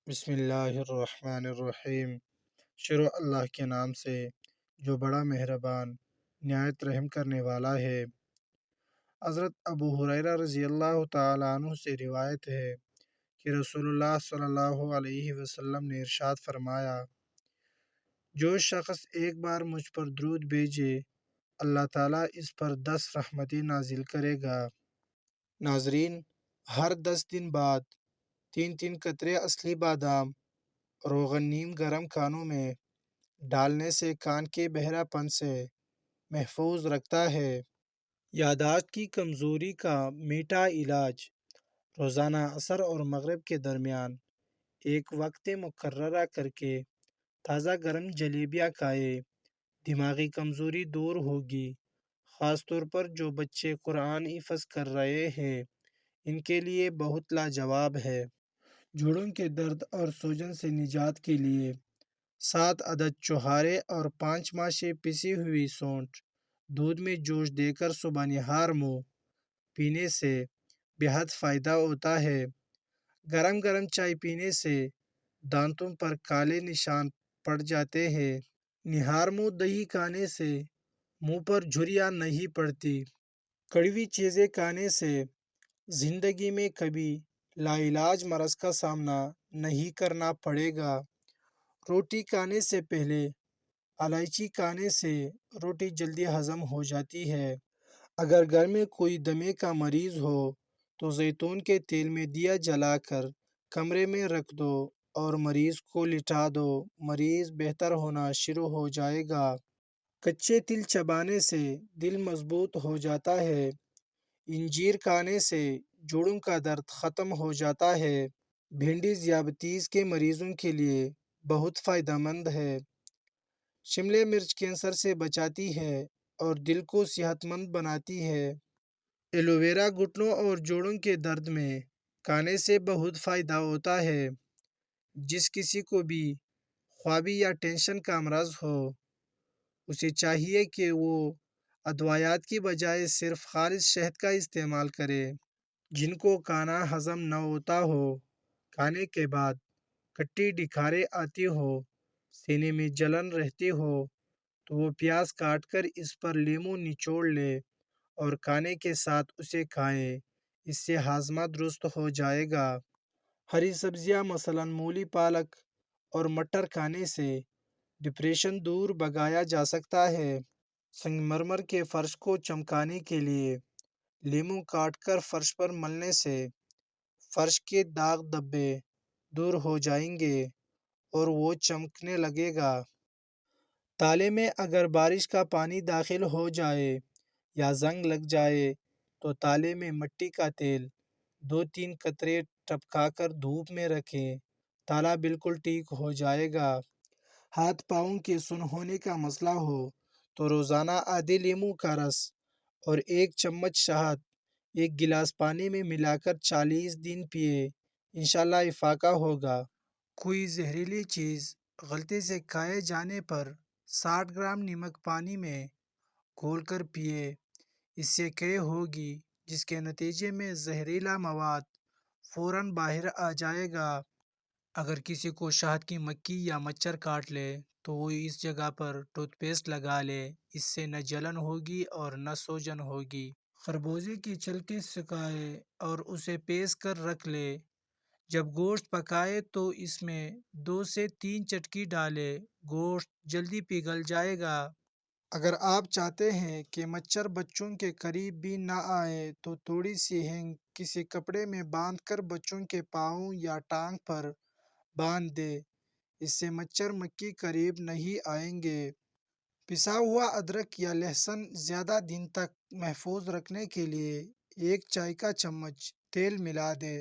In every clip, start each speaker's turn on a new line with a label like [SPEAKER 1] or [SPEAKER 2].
[SPEAKER 1] بسم اللہ الرحمن الرحیم۔ شروع اللہ کے نام سے جو بڑا مہربان نہایت رحم کرنے والا ہے۔ حضرت ابو ہریرہ رضی اللہ تعالیٰ عنہ سے روایت ہے کہ رسول اللہ صلی اللہ علیہ وسلم نے ارشاد فرمایا، جو شخص ایک بار مجھ پر درود بھیجے اللہ تعالیٰ اس پر 10 رحمتیں نازل کرے گا۔ ناظرین، ہر 10 دن بعد 3 قطرے اصلی بادام روغن نیم گرم کانوں میں ڈالنے سے کان کے بہرا پن سے محفوظ رکھتا ہے۔ یادداشت کی کمزوری کا میٹھا علاج: روزانہ عصر اور مغرب کے درمیان ایک وقت مقررہ کر کے تازہ گرم جلیبیاں کھائیں، دماغی کمزوری دور ہوگی۔ خاص طور پر جو بچے قرآن حفظ کر رہے ہیں ان کے لیے بہت لاجواب ہے۔ جوڑوں کے درد اور سوجن سے نجات کے لیے 7 عدد چوہارے اور 5 ماشے پسی ہوئی سونٹ دودھ میں جوش دے کر صبح نہار منہ پینے سے بے حد فائدہ ہوتا ہے۔ گرم گرم چائے پینے سے دانتوں پر کالے نشان پڑ جاتے ہیں۔ نہار منہ دہی کھانے سے منہ پر جھریاں نہیں پڑتی۔ کڑوی چیزیں کھانے سے زندگی میں کبھی لاعلاج مرض کا سامنا نہیں کرنا پڑے گا۔ روٹی کھانے سے پہلے الائچی کھانے سے روٹی جلدی ہضم ہو جاتی ہے۔ اگر گھر میں کوئی دمے کا مریض ہو تو زیتون کے تیل میں دیا جلا کر کمرے میں رکھ دو اور مریض کو لٹا دو، مریض بہتر ہونا شروع ہو جائے گا۔ کچے تل چبانے سے دل مضبوط ہو جاتا ہے۔ انجیر کھانے سے جوڑوں کا درد ختم ہو جاتا ہے۔ بھنڈی ذیابیطس کے مریضوں کے لیے بہت فائدہ مند ہے۔ شملہ مرچ کینسر سے بچاتی ہے اور دل کو صحت مند بناتی ہے۔ ایلو ویرا گھٹنوں اور جوڑوں کے درد میں کھانے سے بہت فائدہ ہوتا ہے۔ جس کسی کو بھی خوابی یا ٹینشن کا مرض ہو اسے چاہیے کہ وہ ادویات کی بجائے صرف خالص شہد کا استعمال کرے۔ جن کو کھانا ہضم نہ ہوتا ہو، کھانے کے بعد کھٹی ڈکاریں آتی ہو، سینے میں جلن رہتی ہو تو وہ پیاز کاٹ کر اس پر لیموں نچوڑ لے اور کھانے کے ساتھ اسے کھائیں، اس سے ہاضمہ درست ہو جائے گا۔ ہری سبزیاں مثلاً مولی، پالک اور مٹر کھانے سے ڈپریشن دور بھگایا جا سکتا ہے۔ سنگ مرمر کے فرش کو چمکانے کے لیے لیموں کاٹ کر فرش پر ملنے سے فرش کے داغ دھبے دور ہو جائیں گے اور وہ چمکنے لگے گا۔ تالے میں اگر بارش کا پانی داخل ہو جائے یا زنگ لگ جائے تو تالے میں مٹی کا تیل 2-3 قطرے ٹپکا کر دھوپ میں رکھیں، تالا بالکل ٹھیک ہو جائے گا۔ ہاتھ پاؤں کے سن ہونے کا مسئلہ ہو تو روزانہ آدھے لیموں کا رس اور 1 چمچ شہد 1 گلاس پانی میں ملا کر 40 دن پیئے، انشاءاللہ افاقہ ہوگا۔ کوئی زہریلی چیز غلطی سے کھائے جانے پر 60 گرام نمک پانی میں گھول کر پیئے، اس سے قے ہوگی جس کے نتیجے میں زہریلا مواد فوراً باہر آ جائے گا۔ اگر کسی کو شہد کی مکھی یا مچھر کاٹ لے تو وہ اس جگہ پر ٹوتھ پیسٹ لگا لے، اس سے نہ جلن ہوگی اور نہ سوجن ہوگی۔ خربوزے کی چھلکے سکھائے اور اسے پیس کر رکھ لے، جب گوشت پکائے تو اس میں 2 سے 3 چٹکی ڈالے، گوشت جلدی پگھل جائے گا۔ اگر آپ چاہتے ہیں کہ مچھر بچوں کے قریب بھی نہ آئے تو تھوڑی سی ہینگ کسی کپڑے میں باندھ کر بچوں کے پاؤں یا ٹانگ پر باندھ دے، اس سے مچھر مکھی قریب نہیں آئیں گے۔ پسا ہوا ادرک یا لہسن زیادہ دن تک محفوظ رکھنے کے لیے 1 چائے کا چمچ تیل ملا دے۔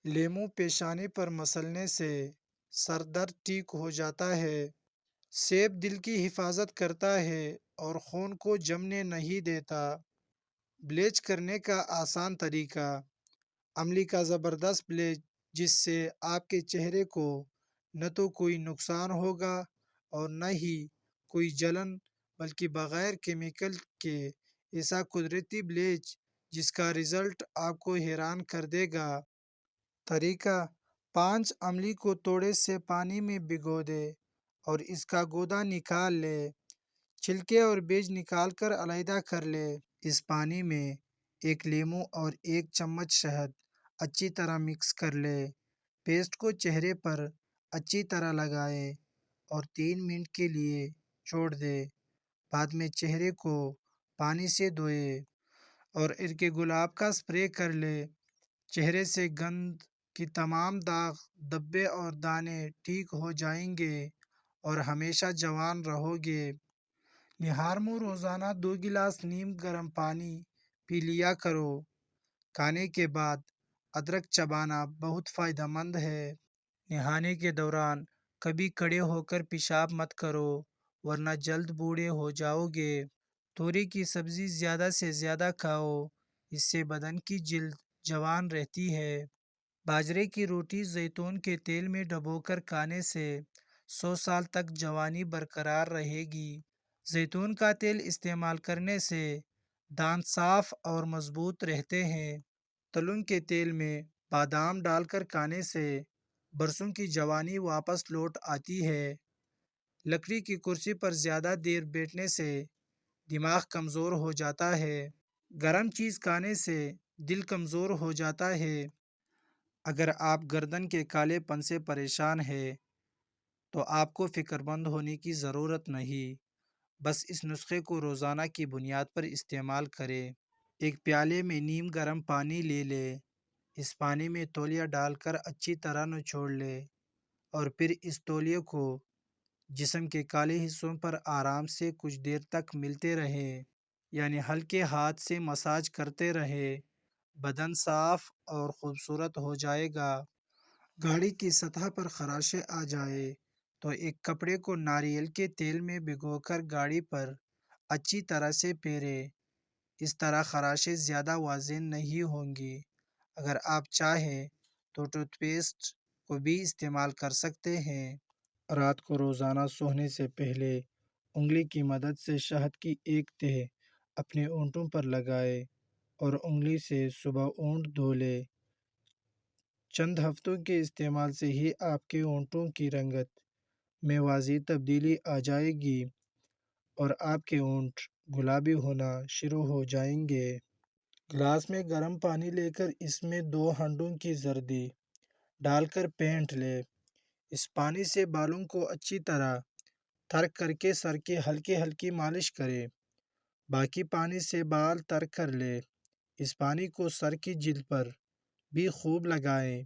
[SPEAKER 1] لیموں پیشانی پر مسلنے سے سر درد ٹھیک ہو جاتا ہے۔ سیب دل کی حفاظت کرتا ہے اور خون کو جمنے نہیں دیتا۔ بلیچ کرنے کا آسان طریقہ: املی کا زبردست بلیچ جس سے آپ کے چہرے کو نہ تو کوئی نقصان ہوگا اور نہ ہی کوئی جلن، بلکہ بغیر کیمیکل کے ایسا قدرتی بلیچ جس کا رزلٹ آپ کو حیران کر دے گا۔ طریقہ: 5 املی کو تھوڑے سے پانی میں بھگو دے اور اس کا گودا نکال لے۔ چھلکے اور بیج نکال کر علیحدہ کر لے۔ اس پانی میں 1 لیموں اور 1 چمچ شہد اچھی طرح مکس کر لے۔ پیسٹ کو چہرے پر اچھی طرح لگائے اور 3 منٹ کے لیے چھوڑ دے۔ بعد میں چہرے کو پانی سے دھوئے اور ارکے گلاب کا اسپرے کر لے۔ چہرے سے گند کی تمام داغ، دبے اور دانے ٹھیک ہو جائیں گے اور ہمیشہ جوان رہو گے۔ نہار منہ روزانہ 2 گلاس نیم گرم پانی پی لیا کرو۔ کھانے کے بعد ادرک چبانا بہت فائدہ مند ہے۔ نہانے کے دوران کبھی کھڑے ہو کر پیشاب مت کرو ورنہ جلد بوڑھے ہو جاؤ گے۔ توری کی سبزی زیادہ سے زیادہ کھاؤ، اس سے بدن کی جلد جوان رہتی ہے۔ باجرے کی روٹی زیتون کے تیل میں ڈبو کر کھانے سے 100 سال تک جوانی برقرار رہے گی۔ زیتون کا تیل استعمال کرنے سے دانت صاف اور مضبوط رہتے ہیں۔ تلن کے تیل میں بادام ڈال کر کھانے سے برسوں کی جوانی واپس لوٹ آتی ہے۔ لکڑی کی کرسی پر زیادہ دیر بیٹھنے سے دماغ کمزور ہو جاتا ہے۔ گرم چیز کھانے سے دل کمزور ہو جاتا ہے۔ اگر آپ گردن کے کالے پن سے پریشان ہیں تو آپ کو فکر مند ہونے کی ضرورت نہیں، بس اس نسخے کو روزانہ کی بنیاد پر استعمال کریں۔ ایک پیالے میں نیم گرم پانی لے لے۔ اس پانی میں تولیہ ڈال کر اچھی طرح نچوڑ لے اور پھر اس تولیے کو جسم کے کالے حصوں پر آرام سے کچھ دیر تک ملتے رہے، یعنی ہلکے ہاتھ سے مساج کرتے رہے۔ بدن صاف اور خوبصورت ہو جائے گا۔ گاڑی کی سطح پر خراشیں آ جائے تو ایک کپڑے کو ناریل کے تیل میں بھگو کر گاڑی پر اچھی طرح سے پھیرے۔ اس طرح خراشیں زیادہ واضح نہیں ہوں گی۔ اگر آپ چاہیں تو ٹوتھ پیسٹ کو بھی استعمال کر سکتے ہیں۔ رات کو روزانہ سونے سے پہلے انگلی کی مدد سے شہد کی ایک تہ اپنے اونٹوں پر لگائے اور انگلی سے صبح اونٹ دھو لے۔ چند ہفتوں کے استعمال سے ہی آپ کے اونٹوں کی رنگت میں واضح تبدیلی آ جائے گی اور آپ کے اونٹ گلابی ہونا شروع ہو جائیں گے۔ گلاس میں گرم پانی لے کر اس میں 2 ہنڈوں کی زردی ڈال کر پھینٹ لے۔ اس پانی سے بالوں کو اچھی طرح تر کر کے سر کی ہلکی ہلکی مالش کرے۔ باقی پانی سے بال تر کر لے۔ اس پانی کو سر کی جلد پر بھی خوب لگائیں۔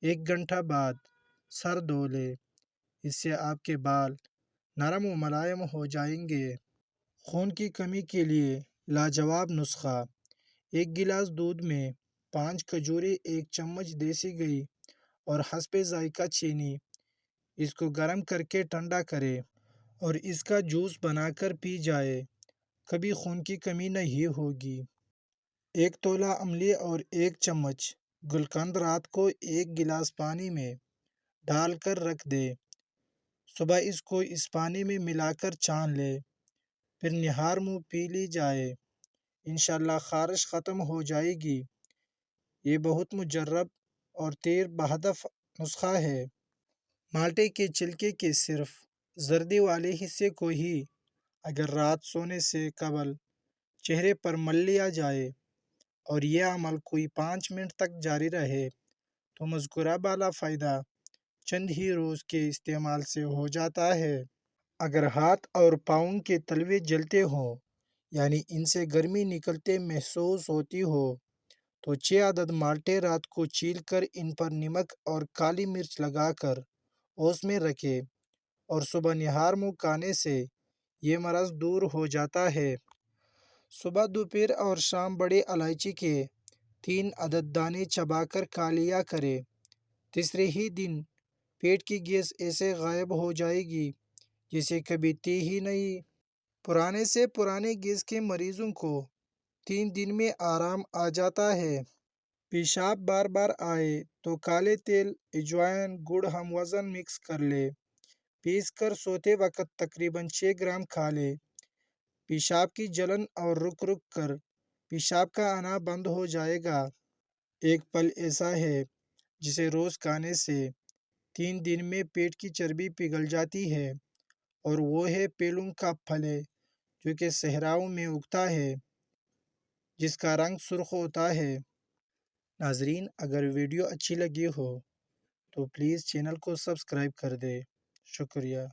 [SPEAKER 1] 1 گھنٹہ بعد سر دھو لے۔ اس سے آپ کے بال نرم و ملائم ہو جائیں گے۔ خون کی کمی کے لیے لاجواب نسخہ۔ 1 گلاس دودھ میں 5 کھجوریں، 1 چمچ دیسی گھی اور حسب ذائقہ چینی۔ اس کو گرم کر کے ٹھنڈا کرے اور اس کا جوس بنا کر پی جائے۔ کبھی خون کی کمی نہیں ہوگی۔ 1 تولہ املی اور 1 چمچ گلقند رات کو 1 گلاس پانی میں ڈال کر رکھ دے۔ صبح اس کو اس پانی میں ملا کر چھان لے، پھر نہار منہ پی لی جائے۔ انشاءاللہ خارش ختم ہو جائے گی۔ یہ بہت مجرب اور تیر بہدف نسخہ ہے۔ مالٹے کے چھلکے کے صرف زردی والے حصے کو ہی اگر رات سونے سے قبل چہرے پر مل لیا جائے اور یہ عمل کوئی 5 منٹ تک جاری رہے تو مذکورہ بالا فائدہ چند ہی روز کے استعمال سے ہو جاتا ہے۔ اگر ہاتھ اور پاؤں کے تلوے جلتے ہوں، یعنی ان سے گرمی نکلتے محسوس ہوتی ہو، تو 6 عدد مالٹے رات کو چھیل کر ان پر نمک اور کالی مرچ لگا کر اوس میں رکھے اور صبح نہار منہ کھانے سے یہ مرض دور ہو جاتا ہے۔ صبح، دوپہر اور شام بڑی الائچی کے 3 عدد دانے چبا کر کھا لیا کرے۔ تیسرے ہی دن پیٹ کی گیس ایسے غائب ہو جائے گی جیسے کبھی تھی ہی نہیں۔ پرانے سے پرانے گیس کے مریضوں کو 3 دن میں آرام آ جاتا ہے۔ پیشاب بار بار آئے تو کالے تیل، اجوائن، گڑ ہم وزن مکس کر لے۔ پیس کر سوتے وقت تقریباً 6 گرام کھا لے۔ پیشاب کی جلن اور رک رک کر پیشاب کا آنا بند ہو جائے گا۔ ایک پل ایسا ہے جسے روز کھانے سے 3 دن میں پیٹ کی چربی پگھل جاتی ہے، اور وہ ہے پیلونگ کا پھل ہے جو کہ صحراؤں میں اگتا ہے، جس کا رنگ سرخ ہوتا ہے۔ ناظرین، اگر ویڈیو اچھی لگی ہو تو پلیز چینل کو سبسکرائب کر دے۔ شکریہ۔